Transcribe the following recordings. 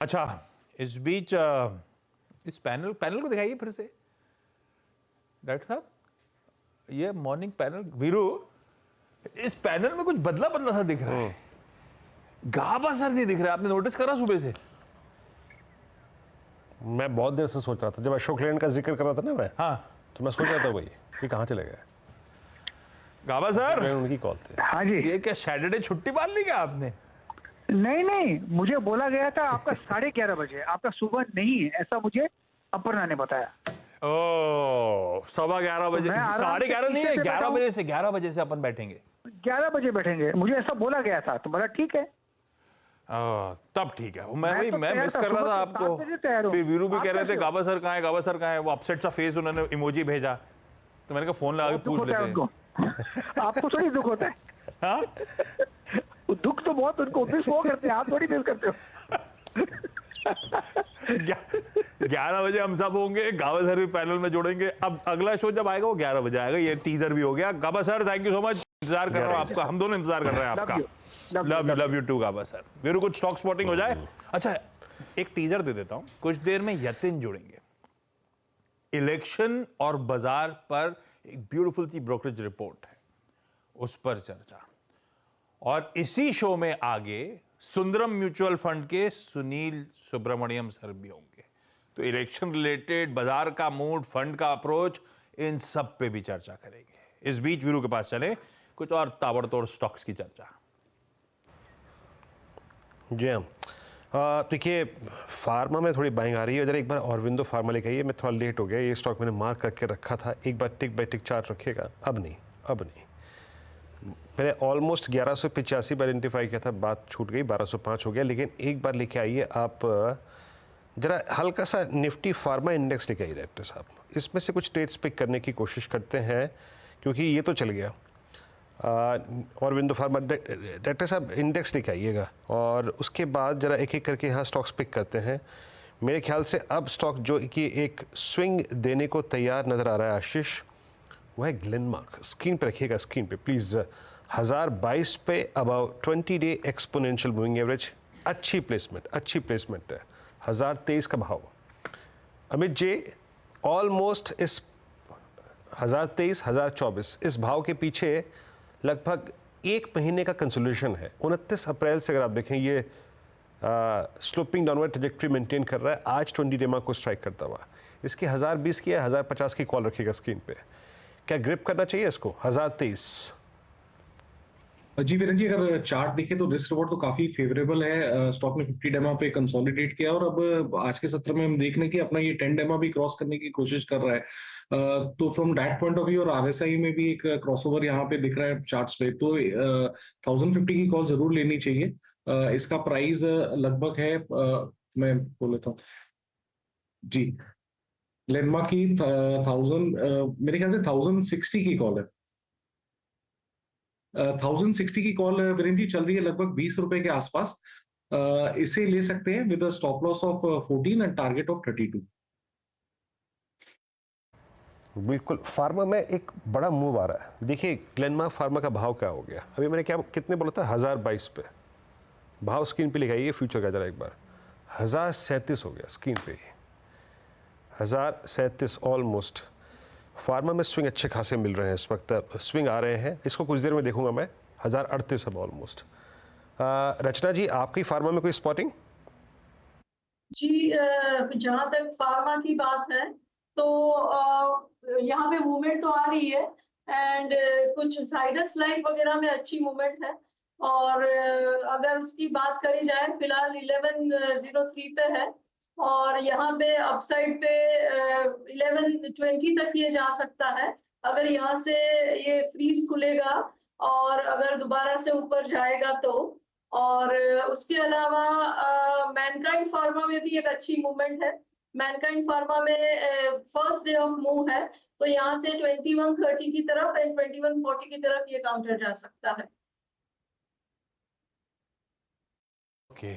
अच्छा, इस बीच इस पैनल पैनल को दिखाइए फिर से डॉक्टर साहब। ये मॉर्निंग पैनल वीरू, इस पैनल में कुछ बदला बदला सा दिख रहा है। गाबा सर नहीं दिख रहा, आपने नोटिस करा सुबह से? मैं बहुत देर से सोच रहा था, जब अशोक लेन का जिक्र कर रहा था ना मैं, हाँ, तो मैं सोच रहा था वही कि कहाँ चले गए गाबा सर। उनकी कॉल थी। हाँ जी। ये क्या सैटरडे छुट्टी मार ली क्या आपने? नहीं नहीं, मुझे बोला गया था आपका 11:30 बजे, आपका सुबह नहीं है, ऐसा मुझे अपर्णा ने बताया। ओ, 11:15 बजे, 11:30 नहीं है, 11 बजे से अपन बैठेंगे। 11 बजे बैठेंगे, मुझे ऐसा बोला गया था, तो बोला ठीक है। तब ठीक है। मैं मिस तो कर रहा था सुबह आपको। 7 बजे तैयार हूं। फिर वीरू भी आप कह रहे थे कैसे हो? गाबा सर कहाँ है, गाबा सर कहाँ है। वो अपसेट सा फेस उन्होंने इमोजी भेजा, तो मैंने कहा फोन लगा के दुख पूछ होता है लेते हैं। उनको। आपको थोड़ी दुख होता है। हाँ? दुख तो बहुत उनको मिस वो करते हैं, आप थोड़ी मिस करते हो। 11 बजे हम सब होंगे, गाबा सर भी पैनल में जोड़ेंगे। अब अगला शो जब आएगा वो 11 बजे आएगा। ये टीजर भी हो गया। Gaba sir thank you so much, इंतजार कर रहा हूँ आपका। हम दोनों इंतजार कर रहे हैं आपका। Love you too Gaba sir. Veeru कुछ स्टॉक स्पॉटिंग हो जाए। अच्छा, एक टीजर दे देता हूं। कुछ देर में यतिन जुड़ेंगे। इलेक्शन और बाजार पर एक ब्यूटीफुल सी ब्रोकरेज रिपोर्ट है, उस पर चर्चा। और इसी शो में आगे सुंदरम म्यूचुअल फंड के सुनील सुब्रमण्यम सर भी होंगे। तो इलेक्शन रिलेटेड, बाजार का मूड, फंड का अप्रोच, इन सब पे भी चर्चा करेंगे। इस बीच वीरू के पास चले कुछ और ताबड़तोड़ स्टॉक्स की चर्चा। जी हाँ, देखिए फार्मा में थोड़ी बाइंग आ रही है। जरा एक बार ऑरबिंदो फार्मा लेके आइए। मैं थोड़ा लेट हो गया, ये स्टॉक मैंने मार्क करके रखा था। एक बार टिक बाय टिक चार्ट रखिएगा। अब नहीं मैंने ऑलमोस्ट 1185 पर आइडेंटिफाई किया था, बात छूट गई, 1205 हो गया। लेकिन एक बार लेके आइए आप, जरा हल्का सा निफ्टी फार्मा इंडेक्स लेके आइए डायरेक्टर साहब। इसमें से कुछ ट्रेड्स पिक करने की कोशिश करते हैं, क्योंकि ये तो चल गया। और विंडो फार्मा डायरेक्टर साहब इंडेक्स लेके आइएगा, और उसके बाद ज़रा एक एक करके यहाँ स्टॉक्स पिक करते हैं। मेरे ख्याल से अब स्टॉक जो कि एक स्विंग देने को तैयार नज़र आ रहा है आशीष, वो है ग्लेनमार्क। स्क्रीन पे रखिएगा, स्क्रीन पे प्लीज़। 1022 पे about 20 day exponential moving average, अच्छी प्लेसमेंट है। 1023 का भाव। अमित जी, ऑलमोस्ट इस 1023 1024 इस भाव के पीछे लगभग एक महीने का कंसोलिडेशन है। 29 अप्रैल से अगर आप देखें, ये स्लोपिंग डाउनवर्ड ट्रैजेक्टरी मेंटेन कर रहा है। आज 20 डे को स्ट्राइक करता हुआ इसकी 1020 की या 1050 की कॉल रखिएगा स्क्रीन पे। क्या ग्रिप करना चाहिए इसको 1023? जी वीरेंद्र जी, अगर चार्ट देखें तो रिस्क रिवॉर्ड तो काफी फेवरेबल है। स्टॉक ने 50 डेमा पे कंसोलिडेट किया, और अब आज के सत्र में हम देख रहे हैं कि अपना ये 10 डेमा भी क्रॉस करने की कोशिश कर रहा है। तो from that point of view और आरएसआई में भी एक क्रॉसओवर यहाँ पे दिख रहा है चार्ट्स पे, तो 1050 की कॉल जरूर लेनी चाहिए। इसका प्राइस लगभग है, मैं बोल लेता हूँ जी, ग्लेनमार्क की 1000, मेरे ख्याल से 1060 की कॉल है। 1060 की कॉल वीरेंद्र जी चल रही है लगभग 20 रुपए के आसपास। इसे ले सकते हैं with stop loss of 14 and target of 32। बिल्कुल। फार्मा में एक बड़ा मूव आ रहा है। देखिए ग्लेनमार्क फार्मा का भाव क्या हो गया अभी, मैंने क्या कितने बोला था, 1022 पे भाव स्क्रीन पे लिखाइए फ्यूचर का जरा एक बार। 1037 हो गया स्क्रीन पे, 1037 ऑलमोस्ट। फार्मा में स्विंग अच्छे खासे मिल रहे हैं इस वक्त, स्विंग आ रहे हैं। इसको कुछ देर में देखूंगा मैं। 1038 अब ऑलमोस्ट। रचना जी, आपकी फार्मा में कोई स्पॉटिंग? जी, जहाँ तक फार्मा की बात है तो यहाँ पे मूवमेंट तो आ रही है, एंड कुछ साइडस लाइफ वगैरह में अच्छी मूवमेंट है। और अगर उसकी बात करी जाए, फिलहाल 1103 पे है, और यहाँ पे अपसाइड पे 1120 तक ये जा सकता है अगर यहाँ से ये फ्रीज खुलेगा, और अगर दोबारा से ऊपर जाएगा तो। और उसके अलावा मैनकाइंड फार्मा में भी एक अच्छी मूवमेंट है। मैनकाइंड फार्मा में फर्स्ट डे ऑफ मूव है, तो यहाँ से 2130 की तरफ एंड 2140 की तरफ ये काउंटर जा सकता है। ओके,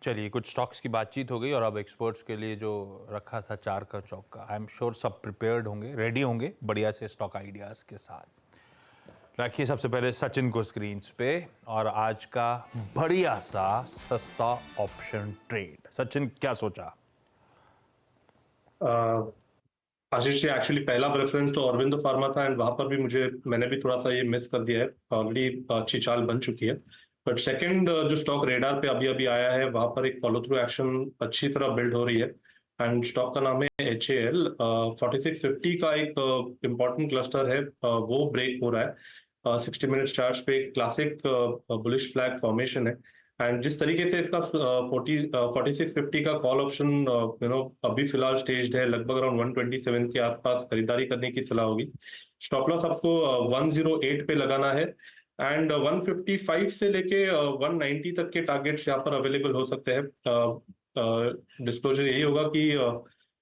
चलिए कुछ स्टॉक्स की बातचीत हो गई, और अब एक्सपर्ट्स के लिए जो रखा था चार का चौका, आई एम श्योर सब प्रिपेयर्ड होंगे, रेडी होंगे बढ़िया से स्टॉक आइडियाज के साथ। रखिए सबसे पहले सचिन को स्क्रीन पे और आज का बढ़िया सा सस्ता ऑप्शन ट्रेड। सचिन क्या सोचा? आशीष जी, एक्चुअली पहला प्रेफरेंस तो ऑरबिंदो फार्मा था एंड वहां पर भी मैंने भी थोड़ा सा ये मिस कर दिया है। ऑलरेडी अच्छी चाल बन चुकी है, बट सेकंड जो स्टॉक रेडार पे अभी अभी आया है वहां पर एक फॉलो थ्रू एक्शन अच्छी तरह बिल्ड हो रही है एंड स्टॉक का नाम है HAL। 4650 का एक इम्पॉर्टेंट क्लस्टर है, वो ब्रेक हो रहा है 60 मिनट चार्ट पे। क्लासिक बुलिश फ्लैग फॉर्मेशन है एंड जिस तरीके से इसका 4650 का कॉल ऑप्शन अभी फिलहाल स्टेज्ड है, लगभग अराउंड 127 के आसपास खरीदारी करने की सलाह होगी। स्टॉप लॉस आपको 108 पे लगाना है एंड 155 से लेके 190 तक के टारगेट्स यहाँ पर अवेलेबल हो सकते हैं। डिस्क्लोजर यही होगा कि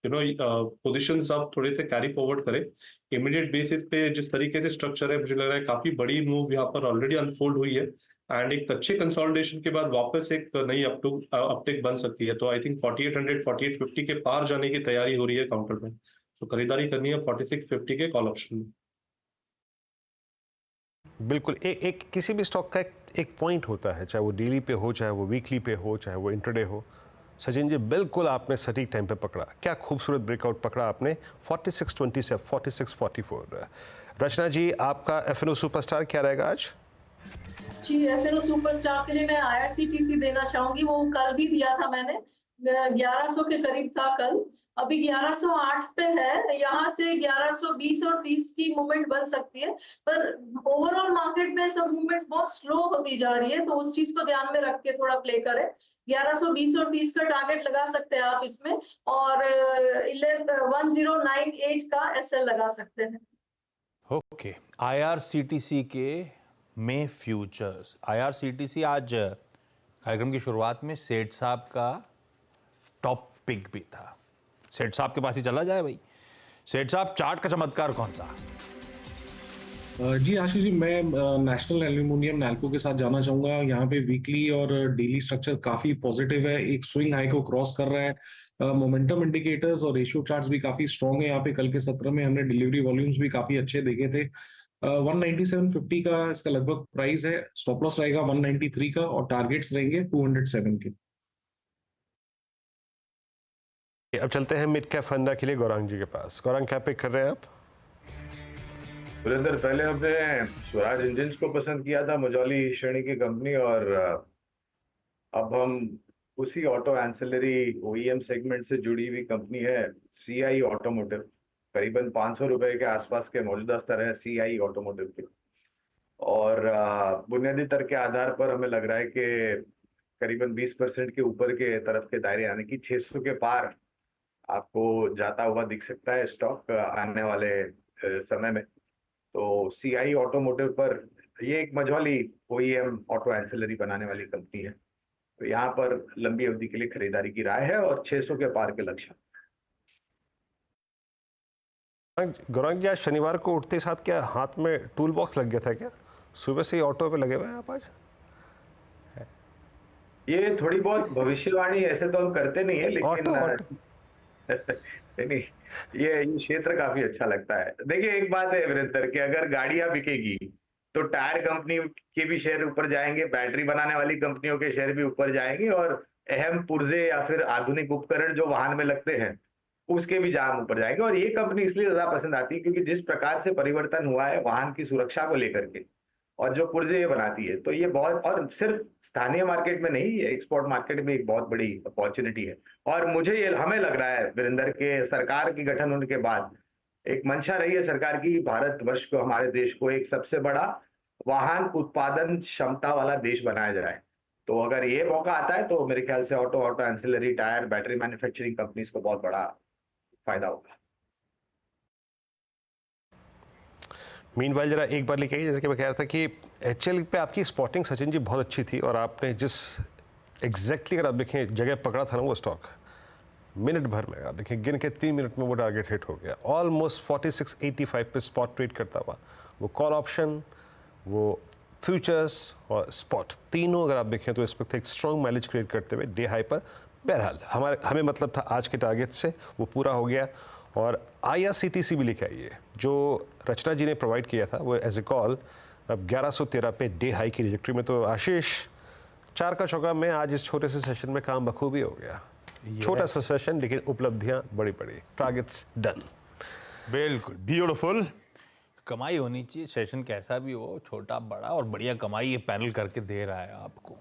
पोजीशंस आप थोड़े से कैरी फॉरवर्ड करें इमीडिएट बेसिस पे। जिस तरीके से स्ट्रक्चर है, मुझे लग रहा है काफी बड़ी मूव यहाँ पर ऑलरेडी अनफोल्ड हुई है एंड एक अच्छे कंसोलिडेशन के बाद वापस एक नई अपटिक बन सकती है। तो आई थिंक 4800 4850 के पार जाने की तैयारी हो रही है काउंटर में, तो खरीदारी करनी है 4650 के कॉल ऑप्शन में। बिल्कुल। एक किसी भी स्टॉक का एक पॉइंट होता है, चाहे वो डेली पे हो, चाहे वो वीकली पे हो, चाहे वो इंटरडे हो। सचिन जी, बिल्कुल आपने सटीक टाइम पे पकड़ा। क्या खूबसूरत ब्रेकआउट पकड़ा आपने 4620 से 4644। रचना जी, आपका FNO सुपरस्टार क्या रहेगा आज? जी, FNO सुपरस्टार के लिए मैं IRCTC देना चाहूंगी। वो कल भी दिया था मैंने, 1100 के करीब था कल, अभी 1108 पे है। यहाँ से 1120 और 30 की मूवमेंट बन सकती है, पर ओवरऑल मार्केट में सब मूवमेंट्स बहुत स्लो होती जा रही है, तो उस चीज को ध्यान में रख के थोड़ा प्ले करें। 1120 और 30 का टारगेट लगा सकते हैं आप इसमें, और 1098 का SL लगा सकते हैं। ओके, IRCTC के में फ्यूचर्स। IRCTC आज कार्यक्रम की शुरुआत में सेठ साहब का टॉप पिक भी था। सेठ साहब के पास ही चला जाए भाई। सेठ साहब, चार्ट का चमत्कार कौन सा? जी आशीष जी, मैं नेशनल एल्यूमिनियम नैल्को के साथ जाना चाहूंगा। यहाँ पे वीकली और डेली स्ट्रक्चर काफी पॉजिटिव है, एक स्विंग हाई को क्रॉस कर रहा है। मोमेंटम इंडिकेटर्स और रेशियो चार्ट्स भी काफी स्ट्रॉन्ग है। यहाँ पे कल के सत्र में हमने डिलीवरी वॉल्यूम्स भी काफी अच्छे देखे थे। 197.50 का इसका लगभग प्राइस है। स्टॉप लॉस रहेगा 193 का और टारगेट्स रहेंगे 207 के। अब चलते हैं मिड कैप फंडा के लिए गौरांग जी के पास। गौरांग, क्या पिक कर रहे हैं आप? सुरेंद्र, पहले हमने स्वराज इंजिन्स को पसंद किया था, मझौली श्रेणी की कंपनी, और अब हम उसी ऑटो एंसिलरी OEM सेगमेंट से जुड़ी हुई कंपनी है CI ऑटोमोटिव। करीबन 500 रुपए के आसपास के मौजूदा स्तर है CI ऑटोमोटिव के, और बुनियादी दर के आधार पर हमें लग रहा है कि करीबन 20% के ऊपर के तरफ के दायरे, यानी कि 600 के पार आपको जाता हुआ दिख सकता है स्टॉक आने वाले समय में। तो CI ऑटोमोटिव पर, ये एक मझौली OEM ऑटो एंसिलरी बनाने वाली कंपनी है, तो यहाँ पर लंबी अवधि के लिए खरीदारी की राय है और 600 के पार के लक्ष्य। गौरांग जी, आज शनिवार को उठते साथ क्या हाथ में टूल बॉक्स लग गया था क्या? सुबह से ही ऑटो पे लगे हुए हैं आप आज? ये थोड़ी बहुत भविष्यवाणी ऐसे तो हम करते नहीं है, लेकिन नहीं, ये क्षेत्र काफी अच्छा लगता है। देखिए, एक बात है वीरेंद्र, कि अगर गाड़ियां बिकेगी तो टायर कंपनी के भी शेयर ऊपर जाएंगे, बैटरी बनाने वाली कंपनियों के शेयर भी ऊपर जाएंगे, और अहम पुर्जे या फिर आधुनिक उपकरण जो वाहन में लगते हैं उसके भी दाम ऊपर जाएंगे। और ये कंपनी इसलिए ज्यादा पसंद आती है क्योंकि जिस प्रकार से परिवर्तन हुआ है वाहन की सुरक्षा को लेकर के, और जो पुर्जे ये बनाती है, तो ये बहुत, और सिर्फ स्थानीय मार्केट में नहीं, एक्सपोर्ट मार्केट में एक बहुत बड़ी अपॉर्चुनिटी है। और हमें लग रहा है वीरेंद्र के सरकार की गठन होने के बाद एक मंशा रही है सरकार की, भारतवर्ष को, हमारे देश को एक सबसे बड़ा वाहन उत्पादन क्षमता वाला देश बनाया जाए। तो अगर ये मौका आता है तो मेरे ख्याल से auto ancillary, tyre, battery manufacturing companies को बहुत बड़ा फायदा होगा। मीनवाइल जरा एक बार लिखिए, जैसे कि मैं कह रहा था कि HL पे आपकी स्पॉटिंग सचिन जी बहुत अच्छी थी, और आपने जिस एग्जैक्टली अगर आप देखें जगह पकड़ा था ना वो स्टॉक, मिनट भर में आप देखें गिन के 3 मिनट में वो टारगेट हिट हो गया। ऑलमोस्ट 4685 पे स्पॉट ट्रेड करता हुआ, वो कॉल ऑप्शन, वो फ्यूचर्स और स्पॉट, तीनों अगर आप देखें तो इस वक्त एक स्ट्रॉन्ग माइलेज क्रिएट करते हुए डे हाई पर। बहरहाल हमें मतलब था आज के टारगेट से वो पूरा हो गया। और IRCTC भी लिखा है, ये जो रचना जी ने प्रोवाइड किया था वो एज ए कॉल अब 1113 पे डे हाई की ट्रैजेक्टरी में। तो आशीष 4 का चौका में आज इस छोटे से सेशन में काम बखूबी हो गया। छोटा सा सेशन लेकिन उपलब्धियां बड़ी बड़ी, टारगेट्स डन। बिल्कुल ब्यूटीफुल। कमाई होनी चाहिए, सेशन कैसा भी हो, छोटा बड़ा और बढ़िया कमाई ये पैनल करके दे रहा है आपको।